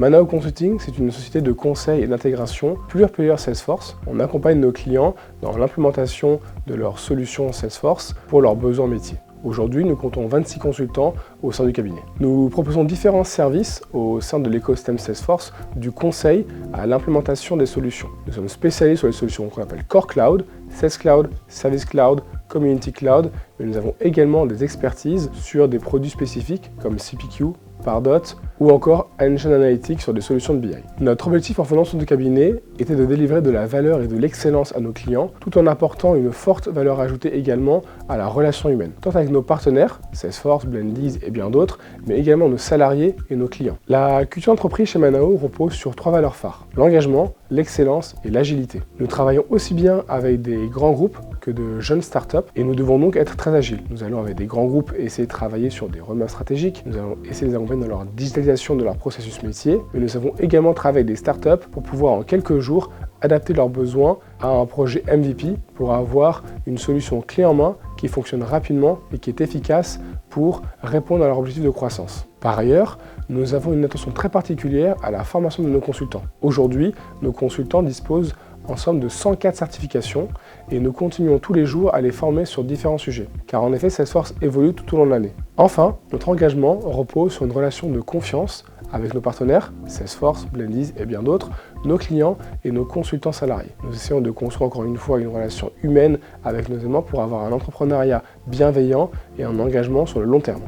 Manao Consulting, c'est une société de conseil et d'intégration Pure Player Salesforce. On accompagne nos clients dans l'implémentation de leurs solutions Salesforce pour leurs besoins métiers. Aujourd'hui, nous comptons 26 consultants au sein du cabinet. Nous proposons différents services au sein de l'écosystème Salesforce, du conseil à l'implémentation des solutions. Nous sommes spécialisés sur les solutions qu'on appelle Core Cloud, Sales Cloud, Service Cloud, Community Cloud, mais nous avons également des expertises sur des produits spécifiques comme CPQ, Pardot ou encore Engine Analytics sur des solutions de BI. Notre objectif en fondant ce cabinet était de délivrer de la valeur et de l'excellence à nos clients tout en apportant une forte valeur ajoutée également à la relation humaine, tant avec nos partenaires, Salesforce, Blendies et bien d'autres, mais également nos salariés et nos clients. La culture d'entreprise chez Manao repose sur 3 valeurs phares: l'engagement, l'excellence et l'agilité. Nous travaillons aussi bien avec des grands groupes que de jeunes startups et nous devons donc être très agiles. Nous allons avec des grands groupes essayer de travailler sur des roadmaps stratégiques, nous allons essayer de les accompagner dans leur digitalisation de leur processus métier, mais nous avons également travaillé avec des startups pour pouvoir en quelques jours adapter leurs besoins à un projet MVP pour avoir une solution clé en main qui fonctionne rapidement et qui est efficace pour répondre à leur objectif de croissance. Par ailleurs, nous avons une attention très particulière à la formation de nos consultants. Aujourd'hui, nos consultants disposent en somme de 104 certifications et nous continuons tous les jours à les former sur différents sujets, car en effet Salesforce évolue tout au long de l'année. Enfin, notre engagement repose sur une relation de confiance avec nos partenaires, Salesforce, Blendies et bien d'autres, nos clients et nos consultants salariés. Nous essayons de construire encore une fois une relation humaine avec nos aimants pour avoir un entrepreneuriat bienveillant et un engagement sur le long terme.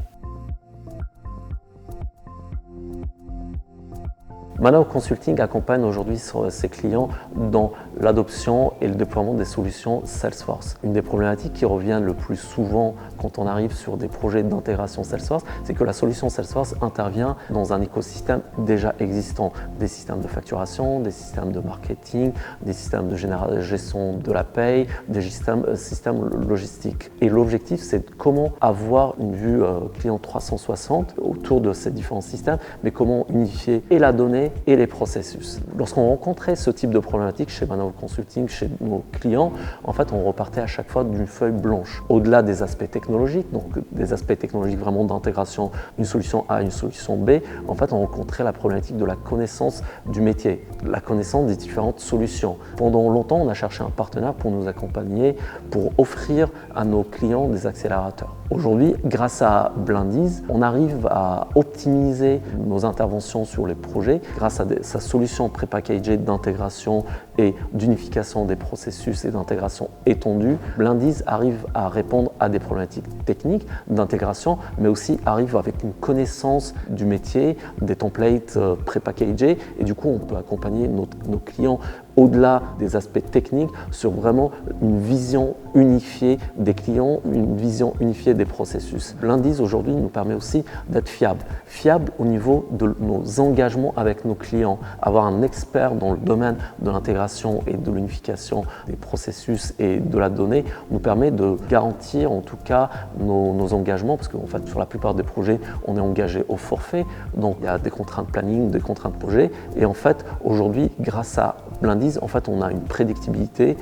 Manao Consulting accompagne aujourd'hui ses clients dans l'adoption et le déploiement des solutions Salesforce. Une des problématiques qui revient le plus souvent quand on arrive sur des projets d'intégration Salesforce, c'est que la solution Salesforce intervient dans un écosystème déjà existant. Des systèmes de facturation, des systèmes de marketing, des systèmes de gestion de la paye, des systèmes logistiques. Et l'objectif, c'est comment avoir une vue client 360 autour de ces différents systèmes, mais comment unifier et la donnée et les processus. Lorsqu'on rencontrait ce type de problématique chez Manao Consulting, chez nos clients, en fait, on repartait à chaque fois d'une feuille blanche. Au-delà des aspects technologiques, donc des aspects technologiques vraiment d'intégration d'une solution A à une solution B, en fait, on rencontrait la problématique de la connaissance du métier, la connaissance des différentes solutions. Pendant longtemps, on a cherché un partenaire pour nous accompagner, pour offrir à nos clients des accélérateurs. Aujourd'hui, grâce à Blendies, on arrive à optimiser nos interventions sur les projets grâce à sa solution prépackagée d'intégration et d'unification des processus et d'intégration étendue. Blendies arrive à répondre à des problématiques techniques d'intégration, mais aussi arrive avec une connaissance du métier, des templates prépackagés, et du coup, on peut accompagner nos clients au-delà des aspects techniques sur vraiment une vision unifiée des clients, une vision unifiée des processus. Blendies aujourd'hui nous permet aussi d'être fiable au niveau de nos engagements avec nos clients. Avoir un expert dans le domaine de l'intégration et de l'unification des processus et de la donnée nous permet de garantir en tout cas nos engagements, parce qu'en fait sur la plupart des projets on est engagé au forfait, donc il y a des contraintes planning, des contraintes projet, et en fait aujourd'hui grâce à Blendies, en fait, on a une prédictibilité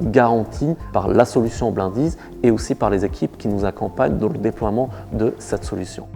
garantie par la solution Blendies et aussi par les équipes qui nous accompagnent dans le déploiement de cette solution.